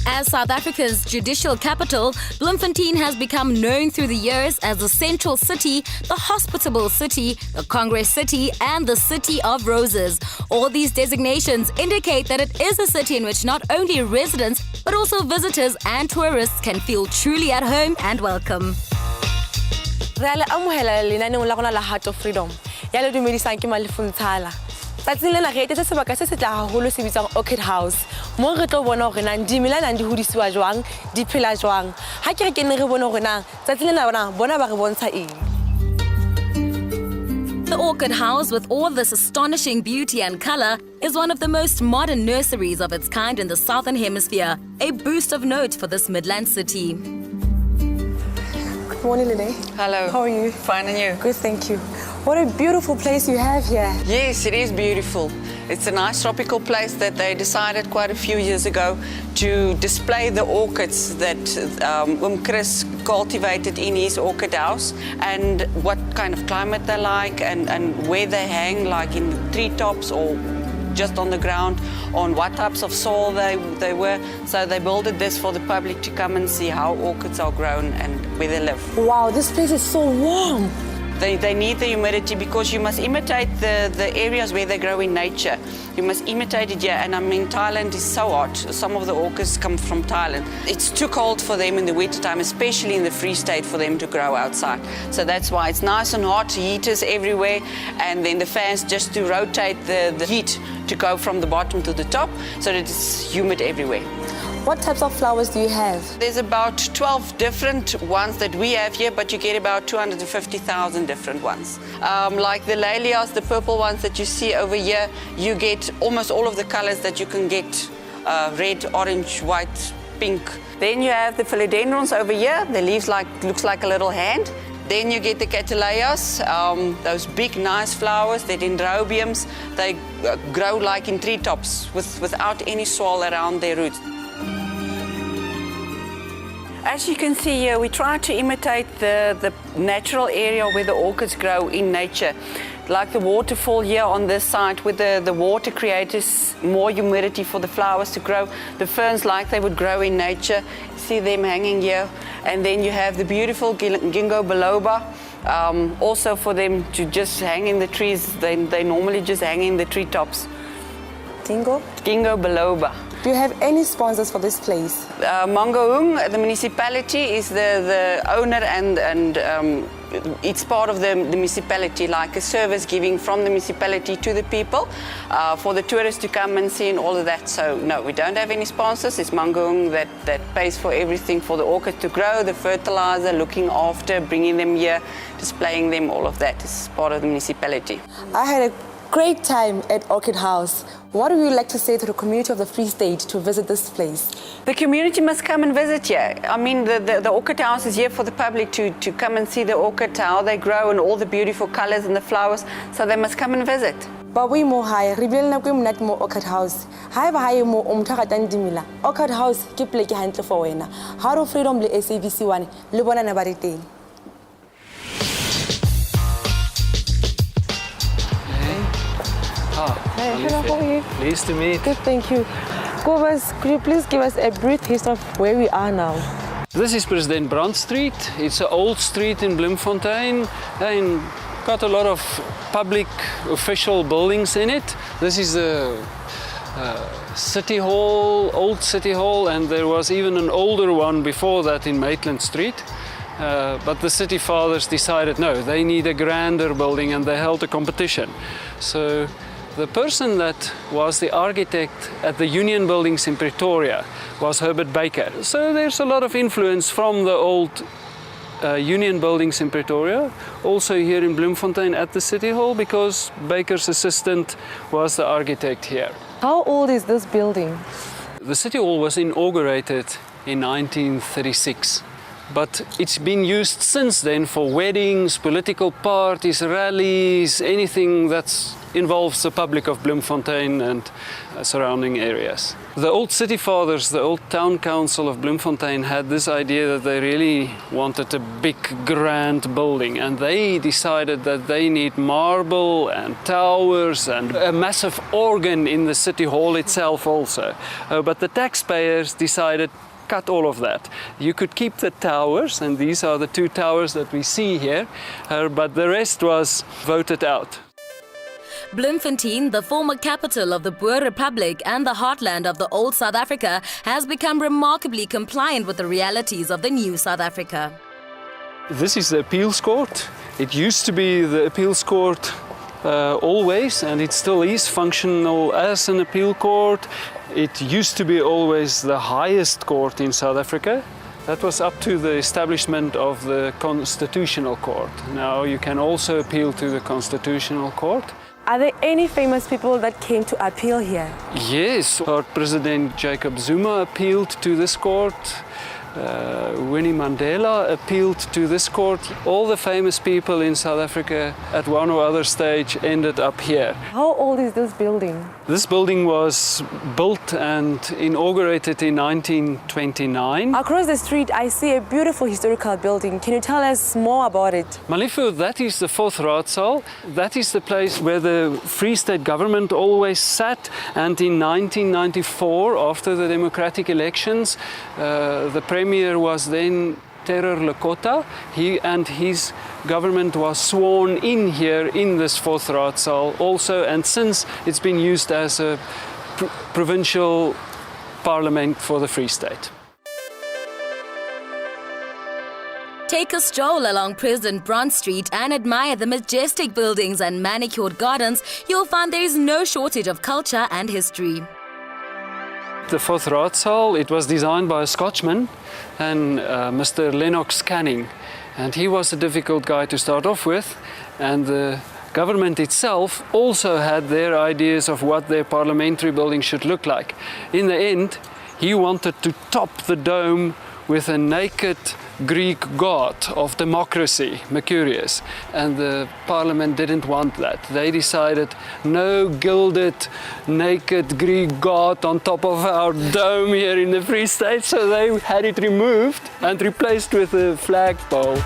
As South Africa's judicial capital, Bloemfontein has become known through the years as the Central City, the Hospitable City, the Congress City, and the City of Roses. All these designations indicate that it is a city in which not only residents, but also visitors and tourists can feel truly at home and welcome. Re le amohela lenaneong la rona la Heart of Freedom. Ya le dumedisang ke Malefunthala. Tsatsing lena re etetse sebaka se setla haholo se bitswang Orchid House. Mo re tlo bona hore nang dimela nang di hodisiwa jwang, di phela jwang. Ha ke re ke ne re bona hore nang tsatsing lena bona ba re bontsha eng. The Orchid House, with all this astonishing beauty and color, is one of the most modern nurseries of its kind in the Southern Hemisphere, a boost of note for this Midland city. Good morning, Lene. Hello. How are you? Fine, and you? Good, thank you. What a beautiful place you have here. Yes, it is beautiful. It's a nice tropical place that they decided quite a few years ago to display the orchids that Chris cultivated in his orchid house and what kind of climate they like and where they hang, like in treetops or just on the ground, on what types of soil they were. So they built this for the public to come and see how orchids are grown and where they live. Wow, this place is so warm. They need the humidity because you must imitate the areas where they grow in nature. You must imitate it here, and I mean Thailand is so hot. Some of the orchids come from Thailand. It's too cold for them in the winter time, especially in the Free State, for them to grow outside. So that's why it's nice and hot, heaters everywhere, and then the fans just to rotate the heat to go from the bottom to the top so that it's humid everywhere. What types of flowers do you have? There's about 12 different ones that we have here, but you get about 250,000 different ones. Like the Lalias, the purple ones that you see over here, you get almost all of the colors that you can get, red, orange, white, pink. Then you have the philodendrons over here. The leaves looks like a little hand. Then you get the cattleyas, those big, nice flowers, the dendrobiums. They grow like in treetops without any soil around their roots. As you can see here, we try to imitate the natural area where the orchids grow in nature. Like the waterfall here on this side, where the water creates more humidity for the flowers to grow. The ferns like they would grow in nature. See them hanging here. And then you have the beautiful ginkgo biloba. Also for them to just hang in the trees, they normally just hang in the treetops. Ginkgo? Ginkgo biloba. Do you have any sponsors for this place? Mangaung, the municipality, is the owner and it's part of the municipality, like a service giving from the municipality to the people for the tourists to come and see and all of that. So no, we don't have any sponsors. It's Mangaung that pays for everything for the orchid to grow, the fertilizer, looking after, bringing them here, displaying them, all of that is part of the municipality. I had a great time at Orchid House. What would you like to say to the community of the Free State to visit this place? The community must come and visit here. I mean, the Orchid House is here for the public to come and see the orchid, how they grow and all the beautiful colors and the flowers. So they must come and visit. Babu mo hai ribel na ko mnat mo Orchid House. Hai ba hai mo umthakatan dimila. Orchid House ke pleke hantle for wena. Heart of Freedom le SABC1 le bona na ba diteng. Hey, hello, how are you? Pleased to meet. Good, thank you. Could you please give us a brief history of where we are now? This is President Brand Street. It's an old street in Bloemfontein and got a lot of public official buildings in it. This is the City Hall, old City Hall, and there was even an older one before that in Maitland Street. But the city fathers decided no, they need a grander building, and they held a competition. So the person that was the architect at the Union Buildings in Pretoria was Herbert Baker. So there's a lot of influence from the old Union Buildings in Pretoria, also here in Bloemfontein at the City Hall, because Baker's assistant was the architect here. How old is this building? The City Hall was inaugurated in 1936. But it's been used since then for weddings, political parties, rallies, anything that involves the public of Bloemfontein and surrounding areas. The old city fathers, the old town council of Bloemfontein had this idea that they really wanted a big grand building, and they decided that they need marble and towers and a massive organ in the city hall itself also. But the taxpayers decided cut all of that. You could keep the towers, and these are the two towers that we see here, but the rest was voted out. Bloemfontein, the former capital of the Boer Republic and the heartland of the old South Africa, has become remarkably compliant with the realities of the new South Africa. This is the appeals court. It used to be the appeals court always, and it still is functional as an appeal court. It used to be always the highest court in South Africa. That was up to the establishment of the Constitutional Court. Now you can also appeal to the Constitutional Court. Are there any famous people that came to appeal here? Yes, our President Jacob Zuma appealed to this court. Winnie Mandela appealed to this court. All the famous people in South Africa at one or other stage ended up here. How old is this building? This building was built and inaugurated in 1929. Across the street, I see a beautiful historical building. Can you tell us more about it? Malifu, that is the fourth raadsaal. That is the place where the Free State government always sat. And in 1994, after the democratic elections, the Premier was then Terror Lekota. He and his government was sworn in here in this fourth raadsaal also, and since it's been used as a provincial parliament for the Free State. Take a stroll along President Brand Street and admire the majestic buildings and manicured gardens. You'll find there is no shortage of culture and history. The fourth raadsaal, it was designed by a Scotchman, and Mr. Lennox Canning, and he was a difficult guy to start off with, and the government itself also had their ideas of what their parliamentary building should look like. In the end, he wanted to top the dome with a naked Greek god of democracy, Mercurius, and the parliament didn't want that. They decided no gilded, naked Greek god on top of our dome here in the Free State, so they had it removed and replaced with a flagpole.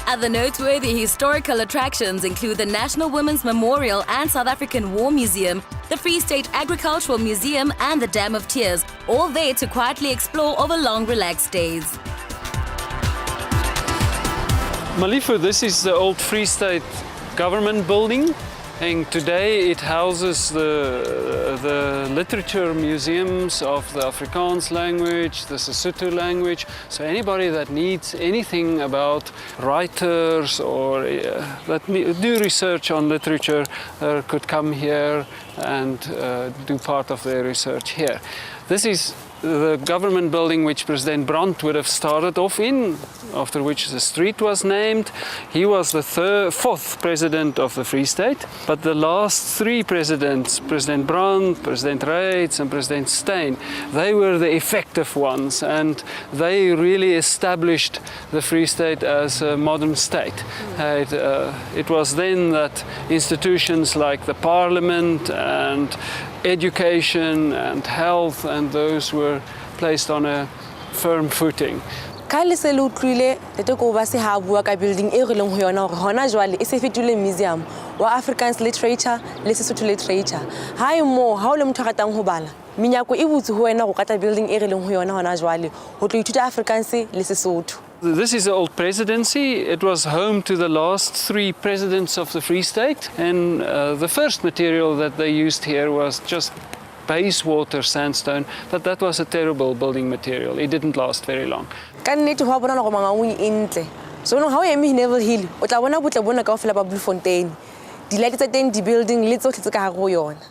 Other noteworthy historical attractions include the National Women's Memorial and South African War Museum, the Free State Agricultural Museum and the Dam of Tears, all there to quietly explore over long, relaxed days. Malifu, this is the old Free State government building, and today it houses the literature museums of the Afrikaans language, the Sesotho language. So anybody that needs anything about writers or that do research on literature could come here and do part of their research here. This is the government building which President Brand would have started off in, after which the street was named. He was the fourth president of the Free State, but the last three presidents, President Brand, President Reitz and President Steyn, they were the effective ones, and they really established the Free State as a modern state. It was then that institutions like the parliament and education and health and those were placed on a firm footing. Ka le se le utlwile tete ko ba se ha bua ka building e re leng ho yona hore hona jwale e se fetule museum wa Afrikaans literature le Sesotho literature. Hae mo ha o le motho a ratang ho bala menyako e butse ho wena go kata building e re leng ho yona hona jwale ho tlo ithuta Afrikaans le Sesotho. This is the old presidency. It was home to the last three presidents of the Free State, and the first material that they used here was just basewater sandstone, but that was a terrible building material. It didn't last very long. Ka nnete ho bona go mangangwe intle. So no ha o eme Neville Hill o tla bona botle bona kaofela ba Bloemfontein. Di light tsa teng di building le tsohle tse ka hare ho yona.